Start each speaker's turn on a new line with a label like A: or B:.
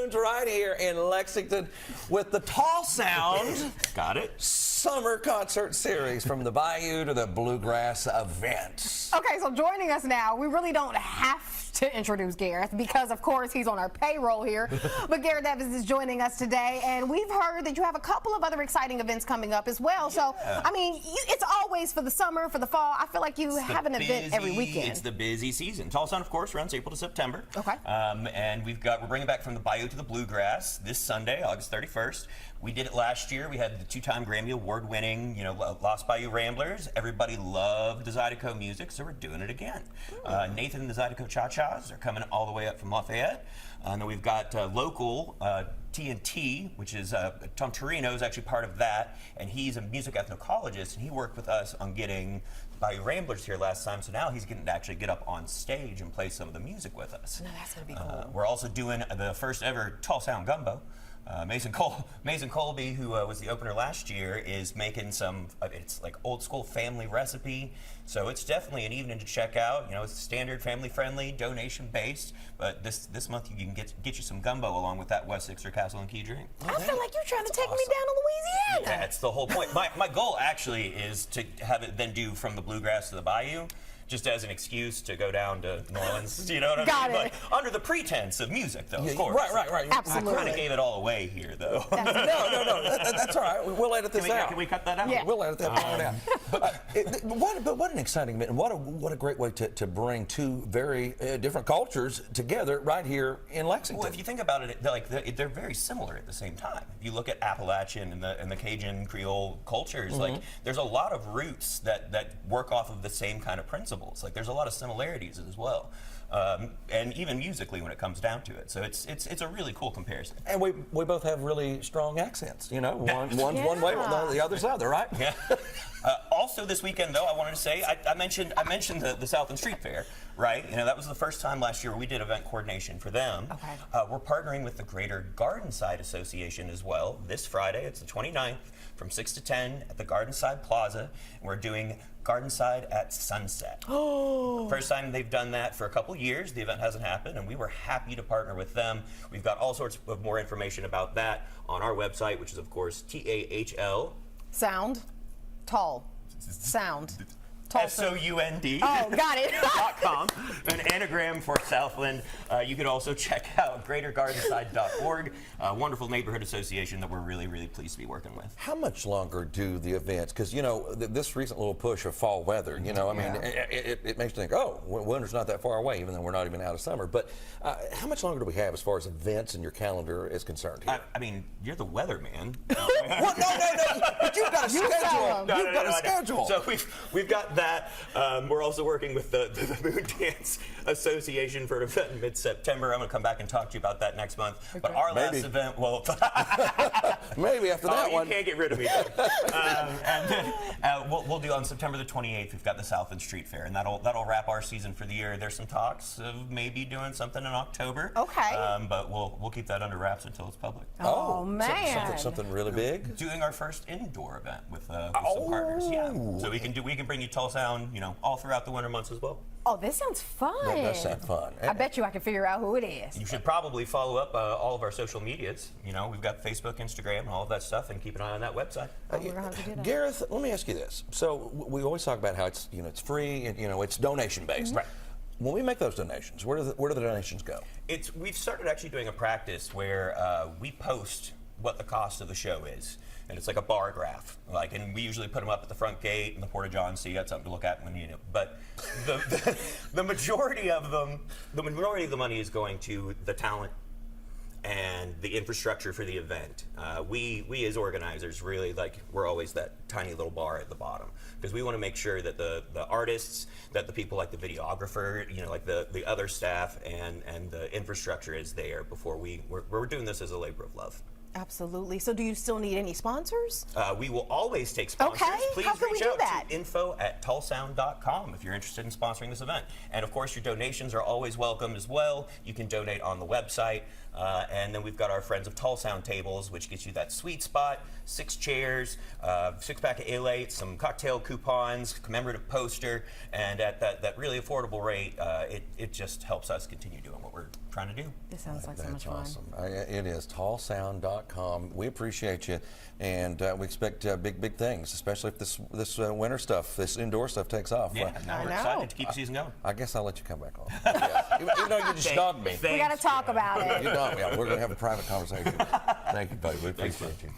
A: TAHLSOUND right here in Lexington with the TAHLSOUND
B: Got it.
A: Summer Concert Series from the Bayou to the Bluegrass events.
C: Okay, so joining us now, we really don't have to introduce Gareth because, of course, he's on our payroll here. But Gareth Evans is joining us today, and we've heard that you have a couple of other exciting events coming up as well. So, I mean, it's always for the summer, for the fall. I feel like you have an event every weekend.
B: It's the busy season. TAHLSOUND, of course, runs April to September.
C: Okay.
B: And we're bringing back From the Bayou to the Bluegrass this Sunday, August 31st. We did it last year. We had the two-time Grammy Award-winning, Lost Bayou Ramblers. Everybody loved the Zydeco music, so we're doing it again. Nathan and the Zydeco Cha-Chas are coming all the way up from Lafayette. And then we've got local TNT, which is Tom Torino is actually part of that, and he's a music ethnocologist, and he worked with us on getting Bayou Ramblers here last time, so now he's getting to actually get up on stage and play some of the music with us.
C: No, that's gonna be cool.
B: We're also doing the first ever TAHLSOUND Gumbo. Mason Colby, who was the opener last year, is making some, it's like old school family recipe. So it's definitely an evening to check out. It's standard, family friendly, donation based. But this month you can get you some gumbo along with that West Sixer Castle and Key drink.
C: I feel like you're trying to take me
A: awesome.
C: down to Louisiana.
B: That's the whole point. My goal actually is to have it then do From the Bluegrass to the Bayou, just as an excuse to go down to New Orleans, you know what I mean?
C: Got it.
B: But under the pretense of music, though, of course.
A: Right.
C: Absolutely.
B: I kind of gave it all away here, though.
A: No, that's all right. We'll edit this out.
B: Can we cut that out?
C: Yeah.
A: We'll edit that part out. But what an exciting event, and what a great way to bring two very different cultures together right here in Lexington.
B: Well, if you think about it, they're very similar at the same time. If you look at Appalachian and the Cajun Creole cultures, like there's a lot of roots that work off of the same kind of principles. Like there's a lot of similarities as well. And even musically when it comes down to it. So it's a really cool comparison.
A: And we both have really strong accents, One's one way, the other's other, right?
B: Yeah. Also this weekend, though, I wanted to say, I mentioned the Southland Street Fair, right? That was the first time last year we did event coordination for them.
C: Okay.
B: We're partnering with the Greater Gardenside Association as well. This Friday, it's the 29th, from 6 to 10 at the Gardenside Plaza. And we're doing Gardenside at sunset.
C: Oh.
B: First time they've done that for a couple years. The event hasn't happened, and we were happy to partner with them. We've got all sorts of more information about that on our website, which is, of course, TAHL.
C: Sound. Sound.
B: SOUND.
C: Oh, got it.
B: .com, an anagram for Southland. You could also check out greatergardenside.org, a wonderful neighborhood association that we're really, really pleased to be working with.
A: How much longer do the events, because, this recent little push of fall weather, it makes you think, oh, winter's not that far away, even though we're not even out of summer. But how much longer do we have as far as events and your calendar is concerned here?
B: I mean, you're the weatherman.
A: Well, no, but you've got a schedule. You've got a schedule.
B: So we've got that. We're also working with the Moon Dance Association for an event in mid-September. I'm going to come back and talk to you about that next month. Okay. But our last event, well,
A: maybe after that one.
B: You can't get rid of me. And then we'll do on September the 28th. We've got the Southland Street Fair, and that'll wrap our season for the year. There's some talks of maybe doing something in October.
C: Okay.
B: But we'll keep that under wraps until it's public.
C: Oh man.
A: Something really big.
B: Doing our first indoor event with some partners. Yeah. So we can bring you TAHLSOUND, all throughout the winter months as well.
C: Oh, this sounds fun.
A: That does sound fun.
C: I bet you I can figure out who it is.
B: You should probably follow up all of our social medias. We've got Facebook, Instagram, and all of that stuff, and keep an eye on that website.
C: We're gonna have to do that.
A: Gareth, let me ask you this. So we always talk about how it's it's free and it's donation based.
B: Right.
A: When we make those donations, where do the donations go?
B: We've started actually doing a practice where we post what the cost of the show is. And it's like a bar graph, and we usually put them up at the front gate in the Porta John, so you got something to look at when you need it. But the majority of the money is going to the talent and the infrastructure for the event. We as organizers really we're always that tiny little bar at the bottom because we want to make sure that the artists, that the people like the videographer, the other staff and the infrastructure is there before we're doing this as a labor of love.
C: Absolutely. So do you still need any sponsors?
B: We will always take sponsors.
C: Okay.
B: Please
C: How can we
B: reach
C: do
B: out
C: that?
B: to info@TAHLSOUND.com if you're interested in sponsoring this event. And of course, your donations are always welcome as well. You can donate on the website. And then we've got our Friends of TAHLSOUND tables, which gets you that sweet spot, 6 chairs, 6-pack of Ale-8, some cocktail coupons, commemorative poster, and at that really affordable rate, it just helps us continue doing what we're trying to do.
C: This sounds like so
A: That's
C: much fun.
A: awesome. It is TAHLSOUND.com. We appreciate you, and we expect big things, especially if this winter stuff, this indoor stuff takes off.
B: Yeah, now we're
C: know.
B: excited to keep the season going.
A: I guess I'll let you come back on. Yeah. Even though you just dogged me.
C: We got to talk about it.
A: You don't. Yeah, we're going to have a private conversation. Thank you, buddy. We appreciate you.